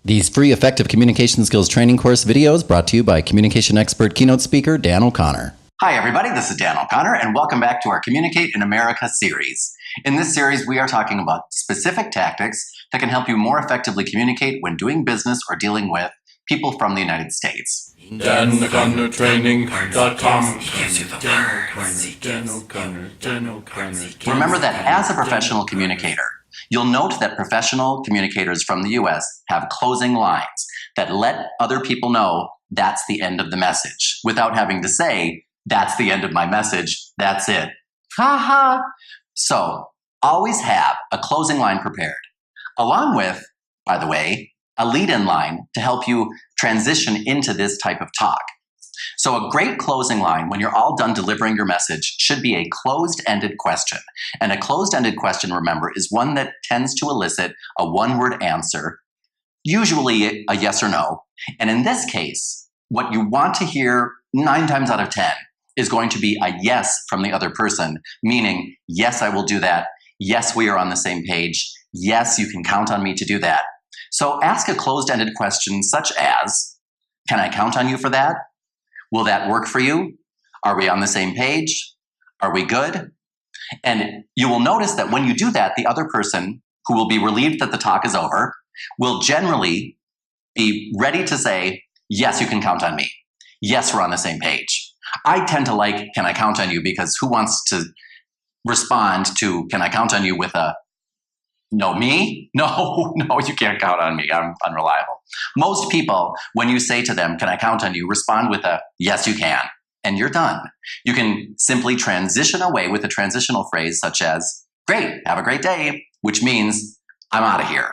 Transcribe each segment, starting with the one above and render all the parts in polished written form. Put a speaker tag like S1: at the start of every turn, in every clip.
S1: These free effective communication skills training course videos brought to you by communication expert keynote speaker Dan O'Connor.
S2: Hi everybody, this is Dan O'Connor and welcome back to our Communicate in America series. In this series, we are talking about specific tactics that can help you more effectively communicate when doing business or dealing with people from the United States.
S3: DanO'ConnorTraining.com.
S2: Remember that as a professional communicator, you'll note that professional communicators from the US have closing lines that let other people know that's the end of the message without having to say, that's the end of my message, that's it. Ha ha. So always have a closing line prepared, along with, by the way, a lead-in line to help you transition into this type of talk. So a great closing line when you're all done delivering your message should be a closed-ended question. And a closed-ended question, remember, is one that tends to elicit a one-word answer, usually a yes or no. And in this case, what you want to hear 9 times out of 10 is going to be a yes from the other person, meaning, yes, I will do that. Yes, we are on the same page. Yes, you can count on me to do that. So ask a closed-ended question such as, can I count on you for that? Will that work for you? Are we on the same page? Are we good? And you will notice that when you do that, the other person, who will be relieved that the talk is over, will generally be ready to say, yes, you can count on me. Yes, we're on the same page. I tend to like, can I count on you? Because who wants to respond to, can I count on you with a, no, me? No, you can't count on me. I'm unreliable. Most people, when you say to them, can I count on you, respond with a, yes, you can. And you're done. You can simply transition away with a transitional phrase such as, great, have a great day, which means I'm out of here.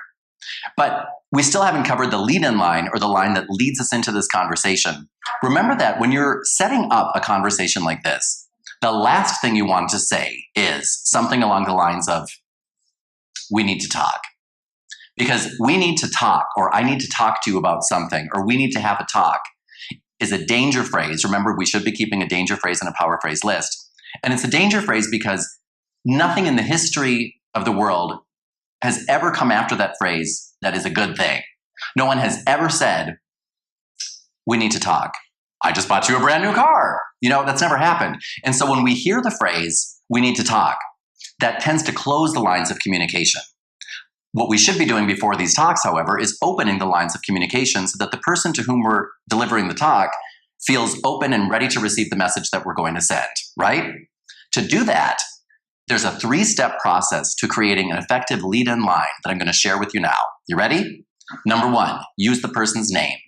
S2: But we still haven't covered the lead-in line, or the line that leads us into this conversation. Remember that when you're setting up a conversation like this, the last thing you want to say is something along the lines of, we need to talk. Because we need to talk, or I need to talk to you about something, or we need to have a talk is a danger phrase. Remember, we should be keeping a danger phrase and a power phrase list. And it's a danger phrase because nothing in the history of the world has ever come after that phrase that is a good thing. No one has ever said, we need to talk. I just bought you a brand new car. That's never happened. And so when we hear the phrase, we need to talk, that tends to close the lines of communication. What we should be doing before these talks, however, is opening the lines of communication so that the person to whom we're delivering the talk feels open and ready to receive the message that we're going to send, right? To do that, there's a 3-step process to creating an effective lead-in line that I'm going to share with you now. You ready? Number 1, use the person's name.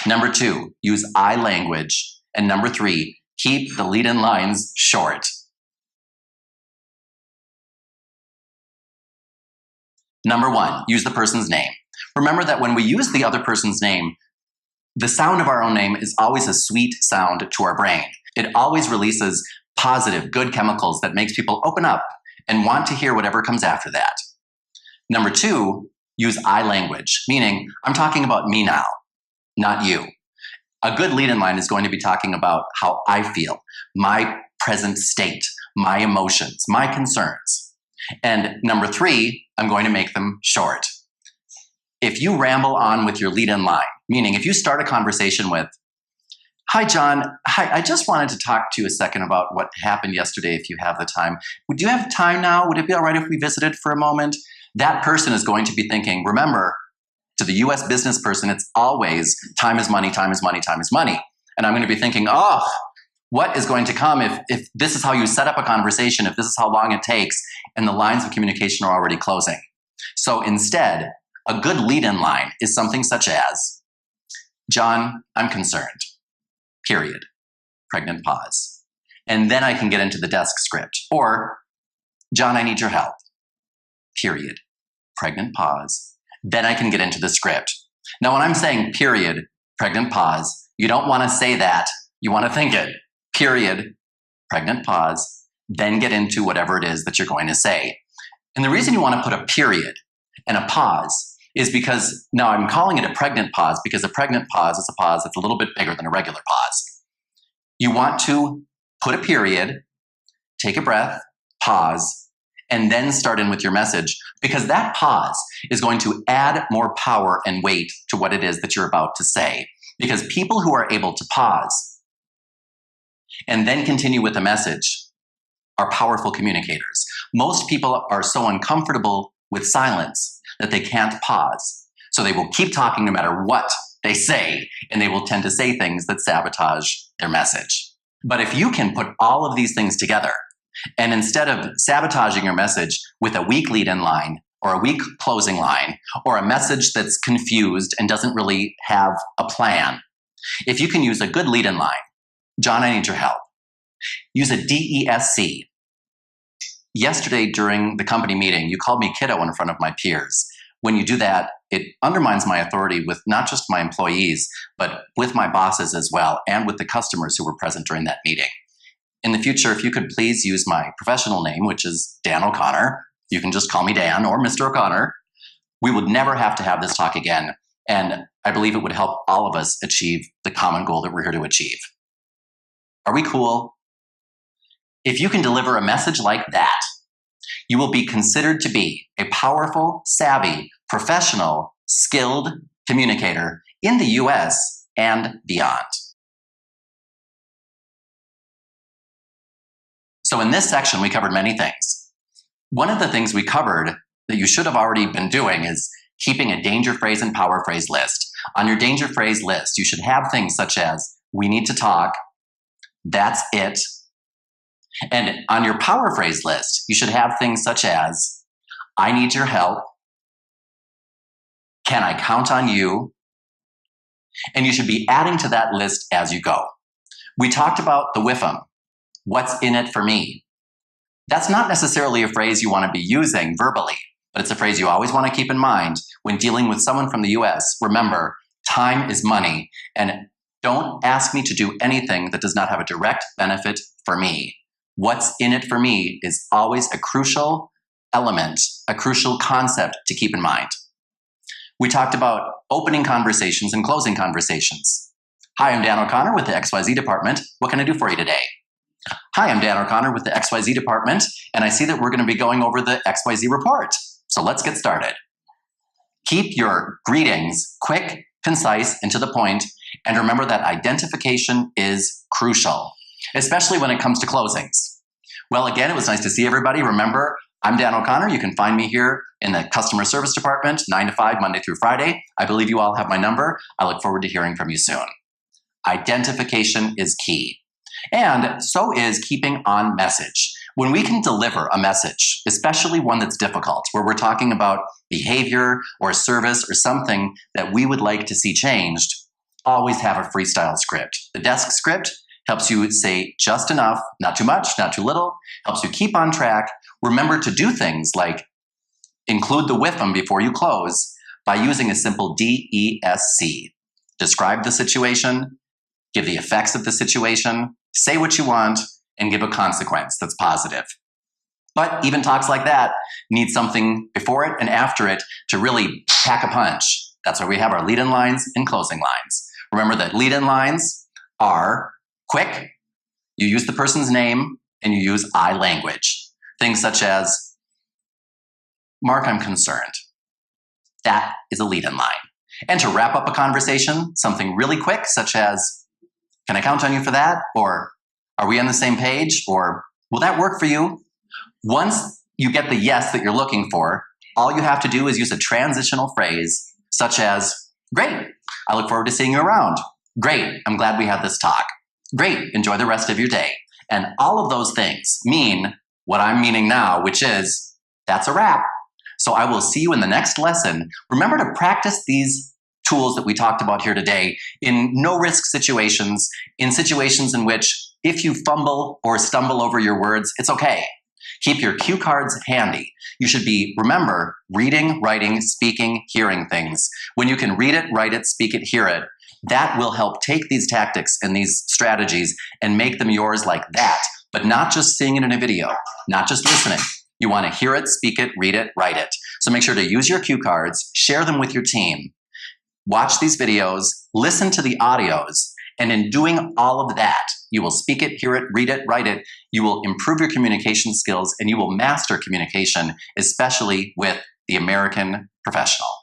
S2: Number 2, use I language. And number 3, keep the lead-in lines short. Number 1, use the person's name. Remember that when we use the other person's name, the sound of our own name is always a sweet sound to our brain. It always releases positive, good chemicals that makes people open up and want to hear whatever comes after that. Number 2, use I language, meaning I'm talking about me now, not you. A good lead-in line is going to be talking about how I feel, my present state, my emotions, my concerns. And number 3, I'm going to make them short. If you ramble on with your lead-in line, meaning if you start a conversation with, hi, John, I just wanted to talk to you a second about what happened yesterday if you have the time. Would you have time now? Would it be all right if we visited for a moment? That person is going to be thinking, remember, to the US business person, it's always time is money, time is money, time is money. And I'm going to be thinking, oh, what is going to come if this is how you set up a conversation, if this is how long it takes, and the lines of communication are already closing. So instead, a good lead-in line is something such as, John, I'm concerned, period, pregnant pause. And then I can get into the desk script. Or, John, I need your help, period, pregnant pause. Then I can get into the script. Now, when I'm saying period, pregnant pause, you don't want to say that. You want to think it. Period, pregnant pause, then get into whatever it is that you're going to say. And the reason you want to put a period and a pause is because, now I'm calling it a pregnant pause because a pregnant pause is a pause that's a little bit bigger than a regular pause. You want to put a period, take a breath, pause, and then start in with your message. Because that pause is going to add more power and weight to what it is that you're about to say. Because people who are able to pause and then continue with the message are powerful communicators. Most people are so uncomfortable with silence that they can't pause. So they will keep talking no matter what they say, and they will tend to say things that sabotage their message. But if you can put all of these things together, and instead of sabotaging your message with a weak lead-in line or a weak closing line or a message that's confused and doesn't really have a plan, if you can use a good lead-in line, John, I need your help. Use a DESC. Yesterday during the company meeting, you called me kiddo in front of my peers. When you do that, it undermines my authority with not just my employees, but with my bosses as well, and with the customers who were present during that meeting. In the future, if you could please use my professional name, which is Dan O'Connor. You can just call me Dan or Mr. O'Connor. We would never have to have this talk again, and I believe it would help all of us achieve the common goal that we're here to achieve. Are we cool? If you can deliver a message like that, you will be considered to be a powerful, savvy, professional, skilled communicator in the US and beyond. So in this section, we covered many things. One of the things we covered that you should have already been doing is keeping a danger phrase and power phrase list. On your danger phrase list, you should have things such as, we need to talk, that's it. And on your power phrase list, you should have things such as, I need your help, can I count on you? And you should be adding to that list as you go. We talked about the WIFM. What's in it for me? That's not necessarily a phrase you want to be using verbally, but it's a phrase you always want to keep in mind when dealing with someone from the US. Remember, time is money, and don't ask me to do anything that does not have a direct benefit for me. What's in it for me is always a crucial element, a crucial concept to keep in mind. We talked about opening conversations and closing conversations. Hi, I'm Dan O'Connor with the XYZ department. What can I do for you today? Hi, I'm Dan O'Connor with the XYZ department, and I see that we're going to be going over the XYZ report. So let's get started. Keep your greetings quick, concise, and to the point, and remember that identification is crucial, especially when it comes to closings. Well, again, it was nice to see everybody. Remember, I'm Dan O'Connor. You can find me here in the customer service department, 9 to 5, Monday through Friday. I believe you all have my number. I look forward to hearing from you soon. Identification is key. And so is keeping on message. When we can deliver a message, especially one that's difficult, where we're talking about behavior or service or something that we would like to see changed, always have a freestyle script. The desk script helps you say just enough, not too much, not too little, helps you keep on track. Remember to do things like include the WIFM before you close by using a simple DESC. Describe the situation, give the effects of the situation, say what you want, and give a consequence that's positive. But even talks like that need something before it and after it to really pack a punch. That's why we have our lead-in lines and closing lines. Remember that lead-in lines are quick, you use the person's name, and you use I language. Things such as, Mark, I'm concerned. That is a lead-in line. And to wrap up a conversation, something really quick, such as, can I count on you for that? Or are we on the same page? Or will that work for you? Once you get the yes that you're looking for, all you have to do is use a transitional phrase such as, great, I look forward to seeing you around. Great, I'm glad we had this talk. Great, enjoy the rest of your day. And all of those things mean what I'm meaning now, which is, that's a wrap. So I will see you in the next lesson. Remember to practice these tools that we talked about here today in no-risk situations, in situations in which if you fumble or stumble over your words, it's okay. Keep your cue cards handy. You should be, remember, reading, writing, speaking, hearing things. When you can read it, write it, speak it, hear it, that will help take these tactics and these strategies and make them yours like that, but not just seeing it in a video, not just listening. You want to hear it, speak it, read it, write it. So make sure to use your cue cards, share them with your team. Watch these videos, listen to the audios, and in doing all of that, you will speak it, hear it, read it, write it. You will improve your communication skills, and you will master communication, especially with the American professional.